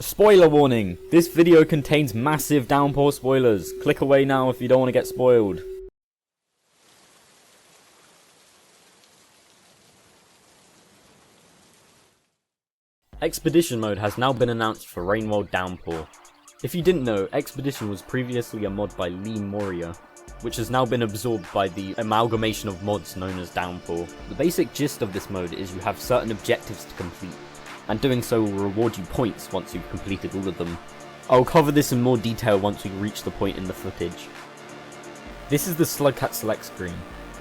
Spoiler warning! This video contains massive Downpour spoilers. Click away now if you don't want to get spoiled. Expedition mode has now been announced for Rainworld Downpour. If you didn't know, Expedition was previously a mod by Lee Moria, which has now been absorbed by the amalgamation of mods known as Downpour. The basic gist of this mode is you have certain objectives to complete, and doing so will reward you points once you've completed all of them. I'll cover this in more detail once we reach the point in the footage. This is the Slugcat select screen.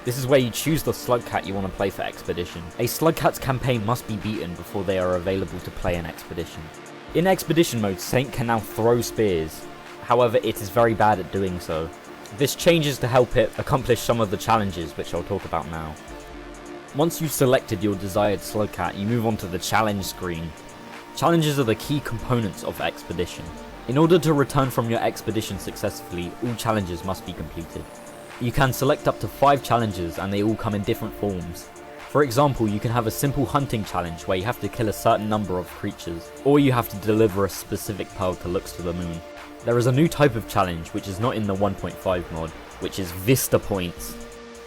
This is where you choose the Slugcat you want to play for Expedition. A Slugcat's campaign must be beaten before they are available to play in Expedition. In Expedition mode, Saint can now throw spears, however it is very bad at doing so. This changes to help it accomplish some of the challenges, which I'll talk about now. Once you've selected your desired Slugcat, you move on to the challenge screen. Challenges are the key components of Expedition. In order to return from your expedition successfully, all challenges must be completed. You can select up to 5 challenges and they all come in different forms. For example, you can have a simple hunting challenge where you have to kill a certain number of creatures, or you have to deliver a specific pearl to Looks to the Moon. There is a new type of challenge which is not in the 1.5 mod, which is Vista Points.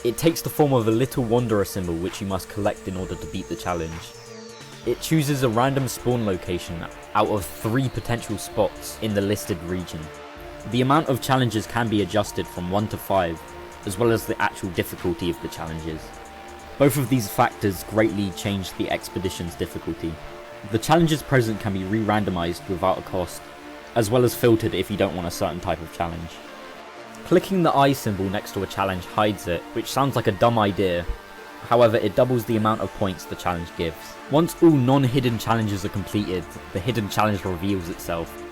It takes the form of a little wanderer symbol which you must collect in order to beat the challenge. It chooses a random spawn location out of 3 potential spots in the listed region. The amount of challenges can be adjusted from 1 to 5, as well as the actual difficulty of the challenges. Both of these factors greatly change the expedition's difficulty. The challenges present can be re-randomized without a cost, as well as filtered if you don't want a certain type of challenge. Clicking the eye symbol next to a challenge hides it, which sounds like a dumb idea. However, it doubles the amount of points the challenge gives. Once all non-hidden challenges are completed, the hidden challenge reveals itself.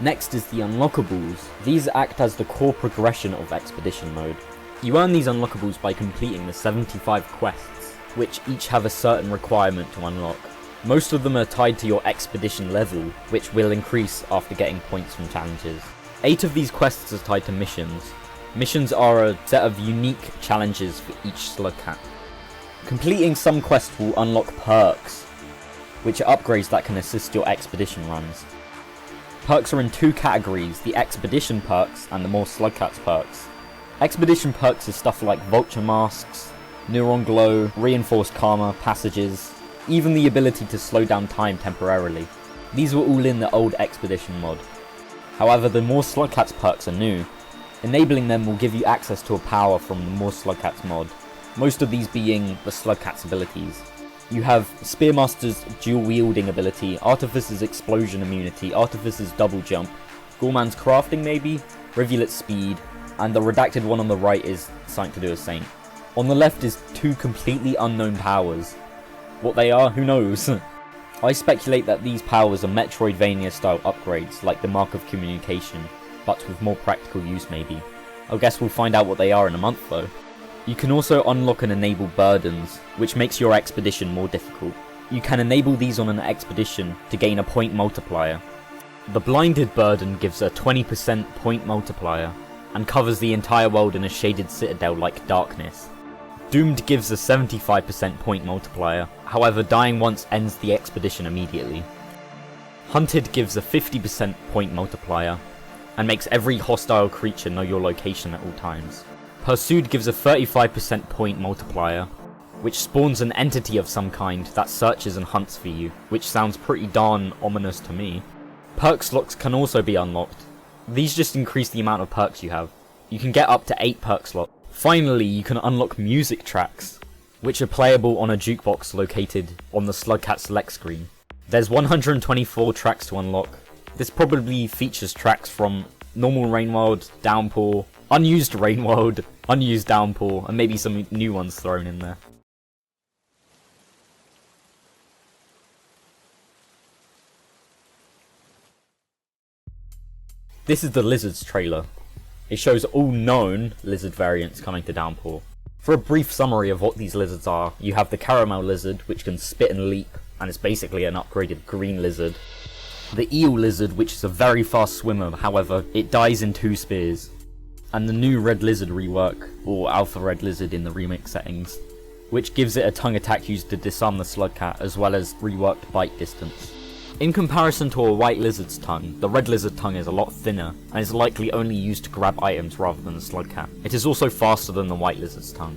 Next is the unlockables. These act as the core progression of Expedition mode. You earn these unlockables by completing the 75 quests, which each have a certain requirement to unlock. Most of them are tied to your expedition level, which will increase after getting points from challenges. 8 of these quests are tied to missions. Missions are a set of unique challenges for each Slugcat. Completing some quests will unlock perks, which are upgrades that can assist your expedition runs. Perks are in 2 categories, the expedition perks and the more Slugcats perks. Expedition perks is stuff like vulture masks, neuron glow, reinforced karma, passages, even the ability to slow down time temporarily. These were all in the old Expedition mod. However, the more Slugcats perks are new. Enabling them will give you access to a power from the more Slugcats mod, most of these being the Slugcats abilities. You have Spearmaster's dual wielding ability, Artificer's explosion immunity, Artificer's double jump, Gorman's crafting maybe, Rivulet's speed, and the redacted one on the right is something to do with Saint. On the left is 2 completely unknown powers. What they are, who knows? I speculate that these powers are Metroidvania style upgrades, like the Mark of Communication, but with more practical use maybe. I guess we'll find out what they are in a month though. You can also unlock and enable burdens, which makes your expedition more difficult. You can enable these on an expedition to gain a point multiplier. The blinded burden gives a 20% point multiplier, and covers the entire world in a shaded citadel like darkness. Doomed gives a 75% point multiplier, however dying once ends the expedition immediately. Hunted gives a 50% point multiplier, and makes every hostile creature know your location at all times. Pursued gives a 35% point multiplier, which spawns an entity of some kind that searches and hunts for you, which sounds pretty darn ominous to me. Perk slots can also be unlocked. These just increase the amount of perks you have. You can get up to 8 perk slots. Finally, you can unlock music tracks, which are playable on a jukebox located on the Slugcat select screen. There's 124 tracks to unlock. This probably features tracks from normal Rainworld, Downpour, unused Rainworld, unused Downpour, and maybe some new ones thrown in there. This is the Lizards trailer. It shows all known lizard variants coming to Downpour. For a brief summary of what these lizards are, you have the caramel lizard, which can spit and leap, and is basically an upgraded green lizard. The eel lizard, which is a very fast swimmer, however, it dies in 2 spears. And the new red lizard rework, or alpha red lizard in the remix settings, which gives it a tongue attack used to disarm the Slugcat, as well as reworked bite distance. In comparison to a white lizard's tongue, the red lizard tongue is a lot thinner, and is likely only used to grab items rather than the slugcat. It is also faster than the white lizard's tongue.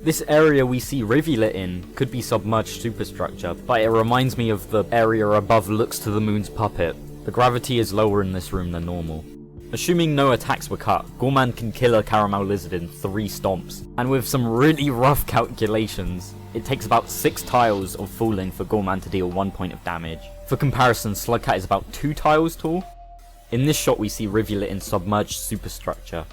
This area we see rivulet in could be submerged superstructure, but it reminds me of the area above looks to the moon's puppet. The gravity is lower in this room than normal. Assuming no attacks were cut, Gorman can kill a caramel lizard in 3 stomps, and with some really rough calculations, it takes about 6 tiles of falling for Gorman to deal 1 point of damage. For comparison, Slugcat is about 2 tiles tall. In this shot we see rivulet in submerged superstructure.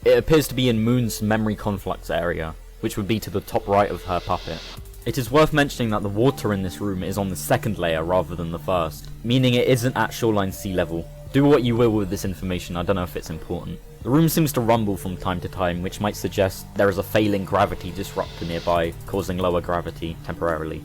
It appears to be in Moon's memory conflux area, which would be to the top right of her puppet. It is worth mentioning that the water in this room is on the 2nd layer rather than the 1st, meaning it isn't at shoreline sea level. Do what you will with this information, I don't know if it's important. The room seems to rumble from time to time, which might suggest there is a failing gravity disruptor nearby, causing lower gravity temporarily.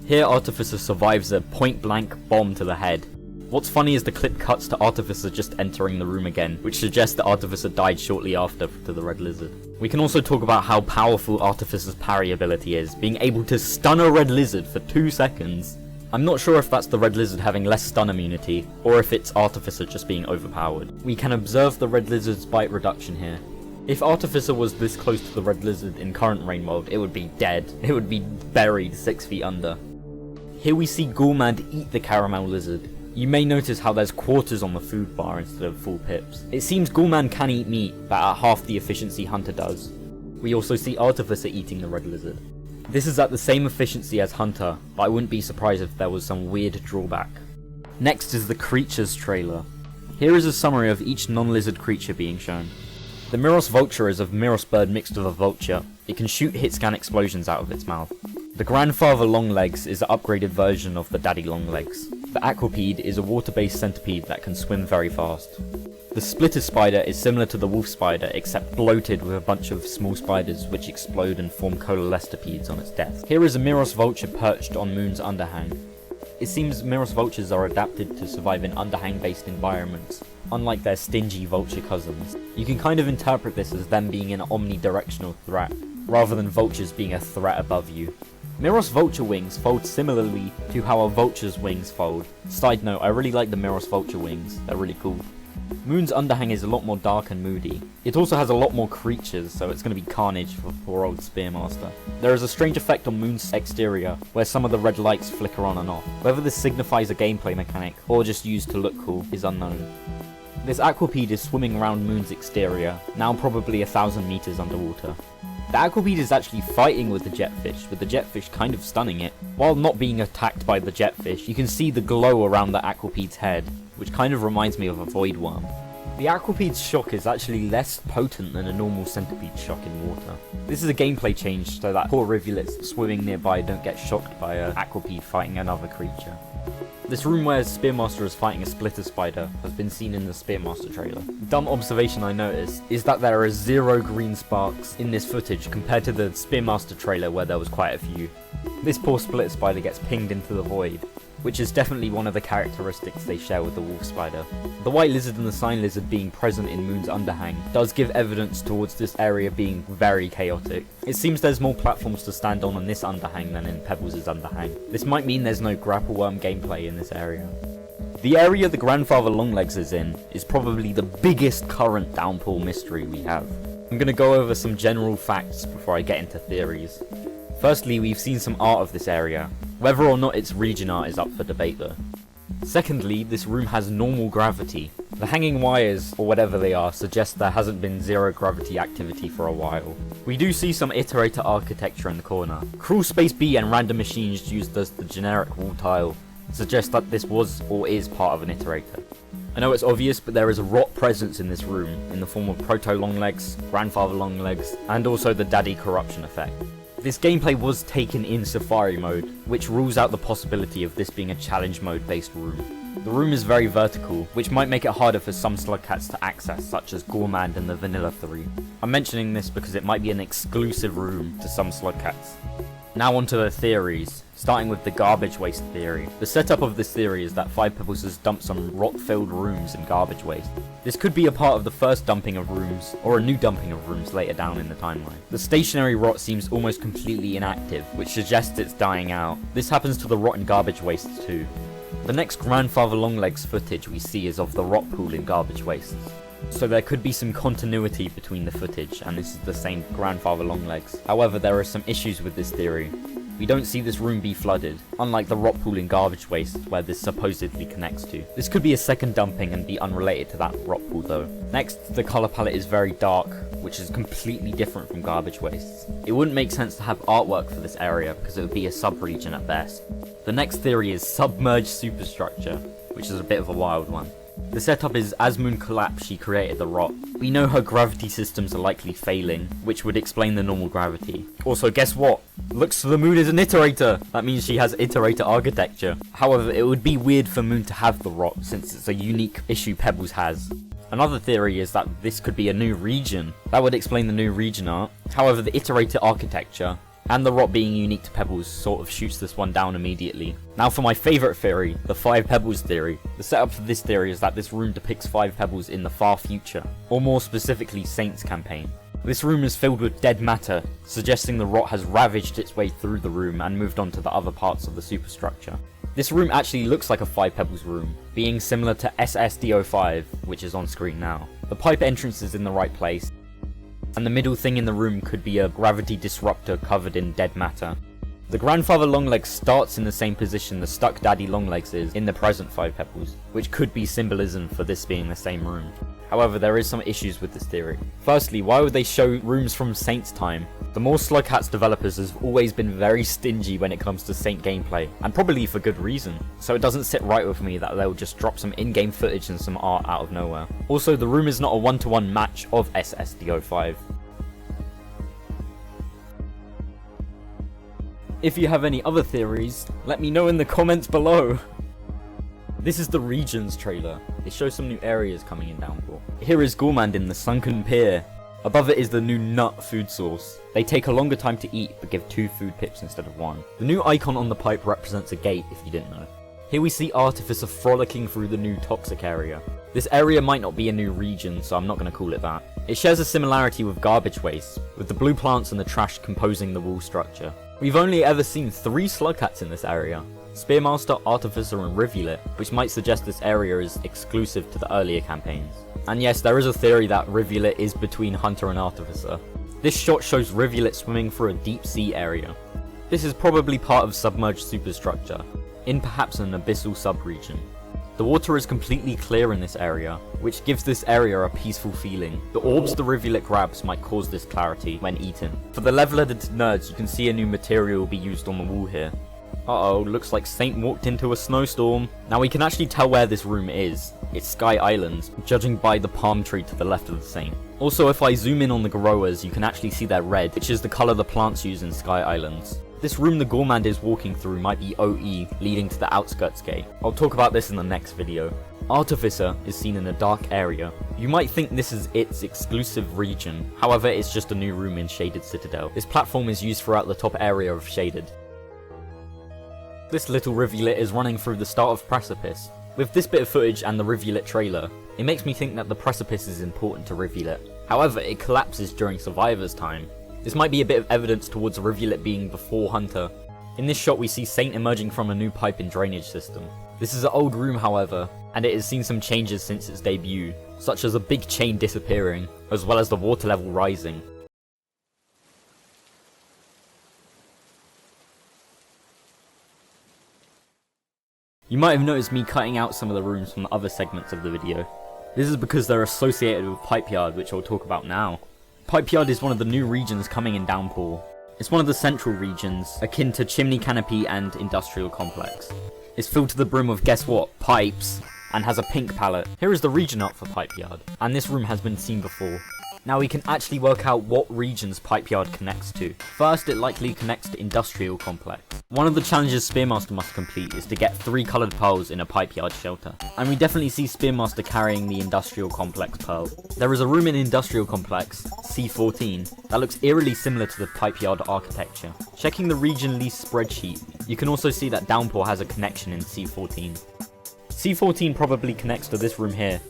Here Artificer survives a point-blank bomb to the head. What's funny is the clip cuts to Artificer just entering the room again, which suggests that Artificer died shortly after to the red lizard. We can also talk about how powerful Artificer's parry ability is, being able to stun a red lizard for 2 seconds. I'm not sure if that's the red lizard having less stun immunity, or if it's Artificer just being overpowered. We can observe the red lizard's bite reduction here. If Artificer was this close to the red lizard in current rain world, it would be dead. It would be buried 6 feet under. Here we see Gourmand eat the caramel lizard. You may notice how there's quarters on the food bar instead of full pips. It seems Gourmand can eat meat, but at half the efficiency Hunter does. We also see Artificer eating the red lizard. This is at the same efficiency as Hunter, but I wouldn't be surprised if there was some weird drawback. Next is the creatures trailer. Here is a summary of each non-lizard creature being shown. The Miros Vulture is a Miros bird mixed with a vulture. It can shoot hit-scan explosions out of its mouth. The Grandfather Longlegs is an upgraded version of the Daddy Longlegs. The Aquapede is a water-based centipede that can swim very fast. The Splitter Spider is similar to the Wolf Spider, except bloated with a bunch of small spiders which explode and form coleostepides on its death. Here is a Miros Vulture perched on Moon's underhang. It seems Miros Vultures are adapted to survive in underhang-based environments, unlike their stingy vulture cousins. You can kind of interpret this as them being an omnidirectional threat, rather than vultures being a threat above you. Miros Vulture wings fold similarly to how a vulture's wings fold. Side note, I really like the Miros Vulture wings, they're really cool. Moon's underhang is a lot more dark and moody. It also has a lot more creatures, so it's going to be carnage for poor old Spearmaster. There is a strange effect on Moon's exterior, where some of the red lights flicker on and off. Whether this signifies a gameplay mechanic, or just used to look cool, is unknown. This Aquapede is swimming around Moon's exterior, now probably 1,000 meters underwater. The Aquapede is actually fighting with the jetfish, with the jetfish kind of stunning it. While not being attacked by the jetfish, you can see the glow around the Aquapede's head, which kind of reminds me of a void worm. The Aquapede's shock is actually less potent than a normal centipede shock in water. This is a gameplay change so that poor rivulets swimming nearby don't get shocked by an Aquapede fighting another creature. This room where Spearmaster is fighting a Splitter Spider has been seen in the Spearmaster trailer. Dumb observation I noticed is that there are 0 green sparks in this footage compared to the Spearmaster trailer where there was quite a few. This poor Splitter Spider gets pinged into the void, which is definitely one of the characteristics they share with the Wolf Spider. The White Lizard and the Sign Lizard being present in Moon's underhang does give evidence towards this area being very chaotic. It seems there's more platforms to stand on this underhang than in Pebbles' underhang. This might mean there's no grapple worm gameplay in this area. The area the Grandfather Longlegs is in is probably the biggest current Downpour mystery we have. I'm going to go over some general facts before I get into theories. Firstly, we've seen some art of this area. Whether or not it's region art is up for debate though. Secondly, this room has normal gravity. The hanging wires, or whatever they are, suggest there hasn't been zero gravity activity for a while. We do see some iterator architecture in the corner. Crawl Space B and random machines used as the generic wall tile suggest that this was or is part of an iterator. I know it's obvious, but there is a rot presence in this room in the form of Proto Longlegs, Grandfather Longlegs, and also the Daddy Corruption effect. This gameplay was taken in Safari mode, which rules out the possibility of this being a challenge mode based room. The room is very vertical, which might make it harder for some Slugcats to access, such as Gourmand and the Vanilla 3. I'm mentioning this because it might be an exclusive room to some Slugcats. Now onto the theories. starting with the garbage waste theory. The setup of this theory is that 5 Pebbles has dumped some rot-filled rooms in garbage waste. This could be a part of the first dumping of rooms, or a new dumping of rooms later down in the timeline. The stationary rot seems almost completely inactive, which suggests it's dying out. This happens to the rotten garbage waste too. The next grandfather longlegs footage we see is of the rot pool in garbage wastes. So there could be some continuity between the footage, and this is the same grandfather longlegs. However, there are some issues with this theory. We don't see this room be flooded, unlike the rot pool in garbage waste where this supposedly connects to. This could be a second dumping and be unrelated to that rot pool though. Next, the colour palette is very dark, which is completely different from garbage wastes. It wouldn't make sense to have artwork for this area because it would be a sub-region at best. The next theory is submerged superstructure, which is a bit of a wild one. The setup is as Moon collapsed, she created the rot. We know her gravity systems are likely failing, which would explain the normal gravity. Also, guess what? Looks to the Moon is an iterator! That means she has iterator architecture. However, it would be weird for Moon to have the rot, since it's a unique issue Pebbles has. Another theory is that this could be a new region. That would explain the new region art. However, the iterator architecture and the rot being unique to Pebbles sort of shoots this one down immediately. Now for my favourite theory, the 5 Pebbles theory. The setup for this theory is that this room depicts 5 Pebbles in the far future, or more specifically Saint's campaign. This room is filled with dead matter, suggesting the rot has ravaged its way through the room and moved on to the other parts of the superstructure. This room actually looks like a 5 Pebbles room, being similar to SSDO5, which is on screen now. The pipe entrance is in the right place, and the middle thing in the room could be a gravity disruptor covered in dead matter. The grandfather longlegs starts in the same position the stuck daddy longlegs is in the present 5 Pebbles, which could be symbolism for this being the same room. However, there is some issues with this theory. Firstly, why would they show rooms from Saint's time? The more Slugcats developers have always been very stingy when it comes to Saint gameplay, and probably for good reason. So it doesn't sit right with me that they'll just drop some in-game footage and some art out of nowhere. Also, the room is not a one-to-one match of SSDO5. If you have any other theories, let me know in the comments below. This is the Regions trailer. It shows some new areas coming in Downpour. Here is Gourmand in the sunken pier. Above it is the new nut food source. They take a longer time to eat but give 2 food pips instead of 1. The new icon on the pipe represents a gate if you didn't know. Here we see Artificer frolicking through the new toxic area. This area might not be a new region, so I'm not going to call it that. It shares a similarity with garbage waste, with the blue plants and the trash composing the wall structure. We've only ever seen 3 Slugcats in this area: Spearmaster, Artificer and Rivulet, which might suggest this area is exclusive to the earlier campaigns. And yes, there is a theory that Rivulet is between Hunter and Artificer. This shot shows Rivulet swimming through a deep sea area. This is probably part of submerged superstructure, in perhaps an abyssal sub-region. The water is completely clear in this area, which gives this area a peaceful feeling. The orbs the Rivulet grabs might cause this clarity when eaten. For the level-headed nerds, you can see a new material be used on the wall here. Uh-oh, looks like Saint walked into a snowstorm. Now we can actually tell where this room is. It's Sky Island, judging by the palm tree to the left of the Saint. Also, if I zoom in on the growers, you can actually see their red, which is the colour the plants use in Sky Islands. This room the Gourmand is walking through might be OE, leading to the outskirts gate. I'll talk about this in the next video. Artificer is seen in a dark area. You might think this is its exclusive region, however it's just a new room in Shaded Citadel. This platform is used throughout the top area of Shaded. This little rivulet is running through the start of Precipice. With this bit of footage and the rivulet trailer, it makes me think that the precipice is important to rivulet. However, it collapses during Survivor's time. This might be a bit of evidence towards a rivulet being before Hunter. In this shot we see Saint emerging from a new pipe and drainage system. This is an old room however, and it has seen some changes since its debut, such as a big chain disappearing, as well as the water level rising. You might have noticed me cutting out some of the rooms from the other segments of the video. This is because they're associated with Pipeyard, which I'll talk about now. Pipeyard is one of the new regions coming in Downpour. It's one of the central regions, akin to Chimney Canopy and Industrial Complex. It's filled to the brim of, guess what, pipes, and has a pink palette. Here is the region art for Pipeyard, and this room has been seen before. Now we can actually work out what regions Pipeyard connects to. First, it likely connects to Industrial Complex. One of the challenges Spearmaster must complete is to get 3 coloured pearls in a Pipeyard shelter. And we definitely see Spearmaster carrying the Industrial Complex pearl. There is a room in Industrial Complex, C14, that looks eerily similar to the Pipeyard architecture. Checking the region lease spreadsheet, you can also see that Downpour has a connection in C14. C14 probably connects to this room here,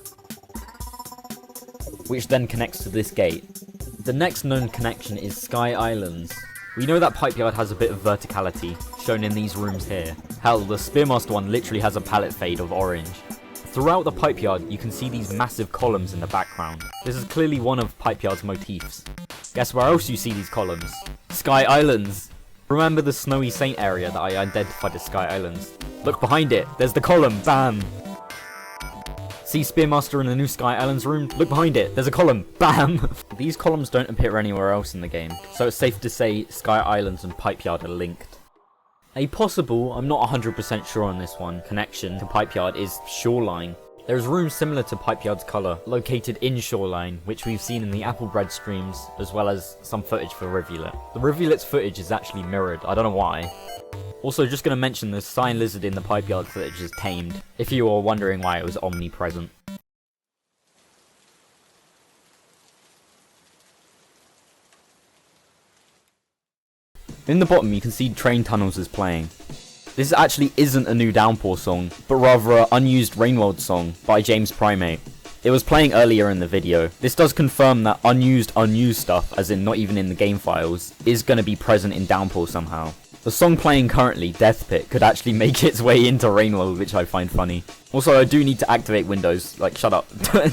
which then connects to this gate. The next known connection is Sky Islands. We know that Pipeyard has a bit of verticality, shown in these rooms here. Hell, the Spearmaster one literally has a palette fade of orange. Throughout the Pipeyard, you can see these massive columns in the background. This is clearly one of Pipeyard's motifs. Guess where else you see these columns? Sky Islands! Remember the Snowy Saint area that I identified as Sky Islands? Look behind it, there's the column, bam! See Spearmaster in the new Sky Islands room? Look behind it, there's a column, bam! These columns don't appear anywhere else in the game, so it's safe to say Sky Islands and Pipeyard are linked. A possible, I'm not 100% sure on this one, connection to Pipeyard is Shoreline. There is rooms similar to Pipeyard's colour, located in Shoreline, which we've seen in the Applebread streams, as well as some footage for Rivulet. The Rivulet's footage is actually mirrored, I don't know why. Also, just going to mention the Cyan Lizard in the Pipeyard footage is tamed, if you are wondering why it was omnipresent. In the bottom you can see Train Tunnels is playing. This actually isn't a new Downpour song, but rather an unused Rainworld song by James Primate. It was playing earlier in the video. This does confirm that unused stuff, as in not even in the game files, is going to be present in Downpour somehow. The song playing currently, Death Pit, could actually make its way into Rainworld, which I find funny. Also, I do need to activate Windows. Like, shut up.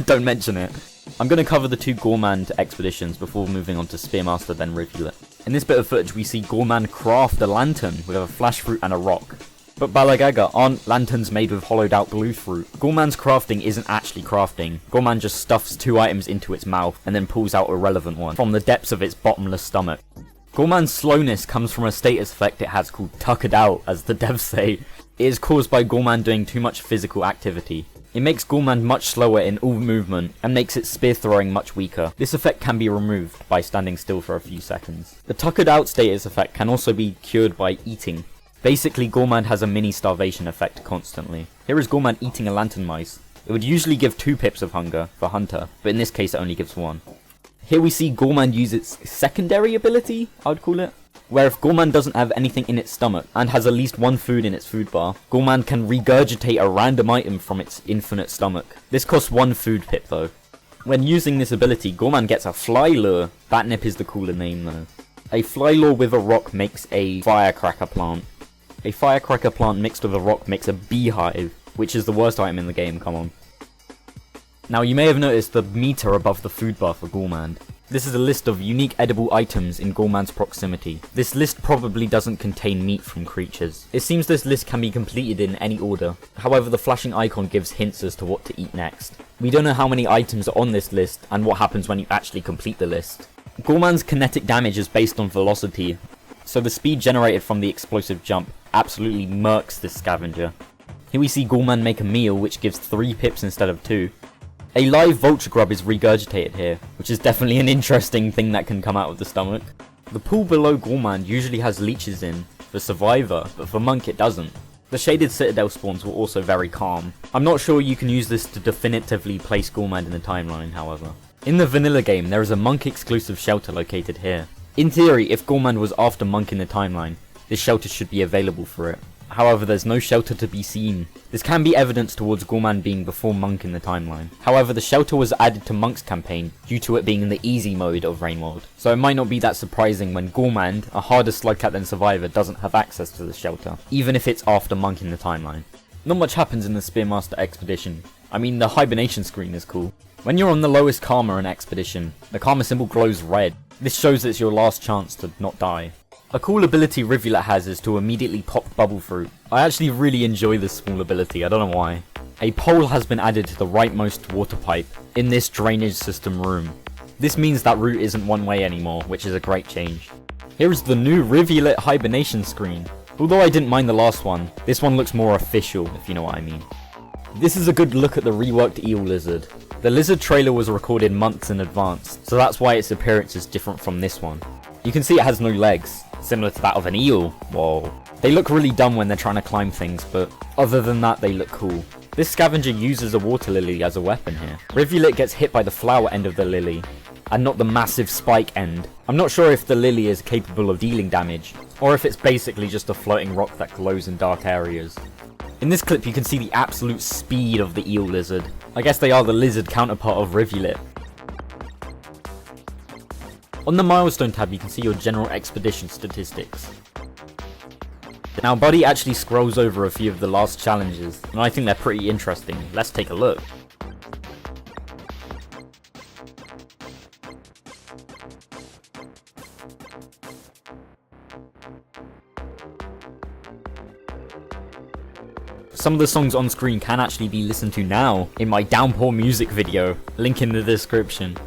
Don't mention it. I'm going to cover the 2 Gourmand expeditions before moving on to Spearmaster then Rivulet. In this bit of footage, we see Gourmand craft a lantern with a flash fruit and a rock. But Balagaga, aren't lanterns made with hollowed out blue fruit? Gourmand's crafting isn't actually crafting. Gourmand just stuffs 2 items into its mouth and then pulls out a relevant one from the depths of its bottomless stomach. Gourmand's slowness comes from a status effect it has called Tuckered Out, as the devs say. It is caused by Gourmand doing too much physical activity. It makes Gourmand much slower in all movement, and makes its spear throwing much weaker. This effect can be removed by standing still for a few seconds. The Tuckered Out status effect can also be cured by eating. Basically, Gourmand has a mini starvation effect constantly. Here is Gourmand eating a lantern mice. It would usually give 2 pips of hunger for Hunter, but in this case it only gives 1. Here we see Gourmand use its secondary ability, I would call it, where if Gourmand doesn't have anything in its stomach and has at least 1 food in its food bar, Gourmand can regurgitate a random item from its infinite stomach. This costs 1 food pip though. When using this ability, Gourmand gets a fly lure. Batnip is the cooler name though. A fly lure with a rock makes a firecracker plant. A firecracker plant mixed with a rock makes a beehive, which is the worst item in the game, come on. Now you may have noticed the meter above the food bar for Gourmand. This is a list of unique edible items in Gourmand's proximity. This list probably doesn't contain meat from creatures. It seems this list can be completed in any order. However, the flashing icon gives hints as to what to eat next. We don't know how many items are on this list and what happens when you actually complete the list. Gourmand's kinetic damage is based on velocity, so the speed generated from the explosive jump absolutely murks this scavenger. Here we see Gourmand make a meal which gives 3 pips instead of 2. A live vulture grub is regurgitated here, which is definitely an interesting thing that can come out of the stomach. The pool below Gourmand usually has leeches in for Survivor, but for Monk it doesn't. The shaded citadel spawns were also very calm. I'm not sure you can use this to definitively place Gourmand in the timeline, however. In the vanilla game, there is a Monk exclusive shelter located here. In theory, if Gourmand was after Monk in the timeline, this shelter should be available for it. However, there's no shelter to be seen. This can be evidence towards Gourmand being before Monk in the timeline. However, the shelter was added to Monk's campaign due to it being in the easy mode of Rainworld. So it might not be that surprising when Gourmand, a harder slugcat than Survivor, doesn't have access to the shelter, even if it's after Monk in the timeline. Not much happens in the Spearmaster expedition. I mean, the hibernation screen is cool. When you're on the lowest karma in expedition, the karma symbol glows red. This shows it's your last chance to not die. A cool ability Rivulet has is to immediately pop Bubble Fruit. I actually really enjoy this small ability, I don't know why. A pole has been added to the rightmost water pipe in this drainage system room. This means that route isn't one way anymore, which is a great change. Here is the new Rivulet hibernation screen. Although I didn't mind the last one, this one looks more official, if you know what I mean. This is a good look at the reworked eel lizard. The lizard trailer was recorded months in advance, so that's why its appearance is different from this one. You can see it has no legs, similar to that of an eel. Whoa. They look really dumb when they're trying to climb things, but other than that they look cool. This scavenger uses a water lily as a weapon here. Rivulet gets hit by the flower end of the lily, and not the massive spike end. I'm not sure if the lily is capable of dealing damage, or if it's basically just a floating rock that glows in dark areas. In this clip you can see the absolute speed of the eel lizard. I guess they are the lizard counterpart of Rivulet. On the milestone tab you can see your general expedition statistics. Now Buddy actually scrolls over a few of the last challenges, and I think they're pretty interesting. Let's take a look. Some of the songs on screen can actually be listened to now in my Downpour music video, link in the description.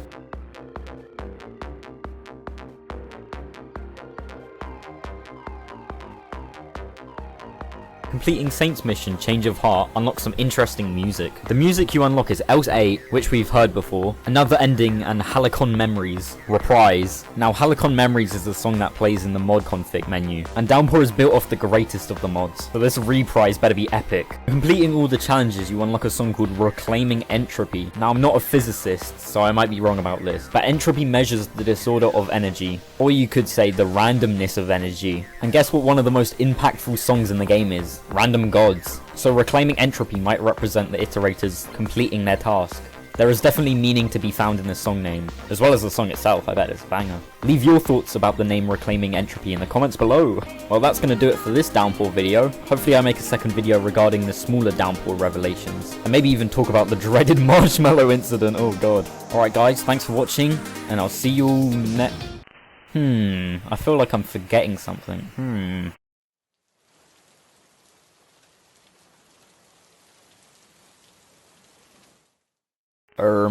Completing Saint's Mission, Change of Heart, unlocks some interesting music. The music you unlock is Else 8, which we've heard before, Another Ending, and halcyon Memories, Reprise. Now halcyon Memories is the song that plays in the mod config menu, and Downpour is built off the greatest of the mods, so this reprise better be epic. Completing all the challenges, you unlock a song called Reclaiming Entropy. Now I'm not a physicist, so I might be wrong about this, but entropy measures the disorder of energy, or you could say the randomness of energy. And guess what one of the most impactful songs in the game is? Random Gods. So Reclaiming Entropy might represent the iterators completing their task. There is definitely meaning to be found in the song name, as well as the song itself. I bet it's a banger. Leave your thoughts about the name Reclaiming Entropy in the comments below. Well, that's going to do it for this Downpour video. Hopefully I make a second video regarding the smaller Downpour revelations, and maybe even talk about the dreaded marshmallow incident. Oh god. Alright guys, thanks for watching, and I'll see you all I feel like I'm forgetting something.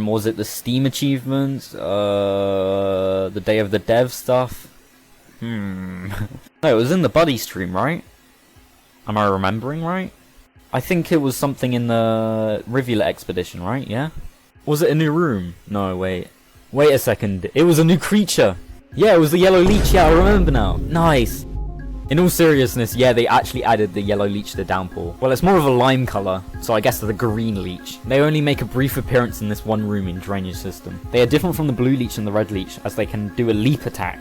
Was it the Steam achievements? The Day of the Dev stuff? No, it was in the Buddy stream, right? Am I remembering right? I think it was something in the Rivulet expedition, right? Yeah? Was it a new room? No, wait. Wait a second. It was a new creature! Yeah, it was the yellow leech. Yeah, I remember now. Nice! In all seriousness, yeah, they actually added the yellow leech to Downpour. Well, it's more of a lime colour, so I guess they're the green leech. They only make a brief appearance in this one room in Drainage System. They are different from the blue leech and the red leech, as they can do a leap attack,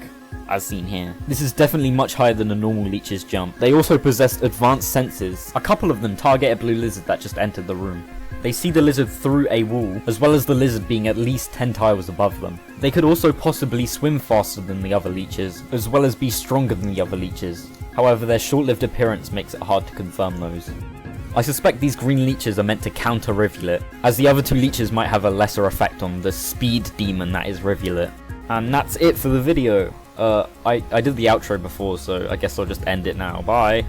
as seen here. This is definitely much higher than a normal leech's jump. They also possess advanced senses. A couple of them target a blue lizard that just entered the room. They see the lizard through a wall, as well as the lizard being at least 10 tiles above them. They could also possibly swim faster than the other leeches, as well as be stronger than the other leeches. However, their short-lived appearance makes it hard to confirm those. I suspect these green leeches are meant to counter Rivulet, as the other two leeches might have a lesser effect on the speed demon that is Rivulet. And that's it for the video. I did the outro before, so I guess I'll just end it now. Bye!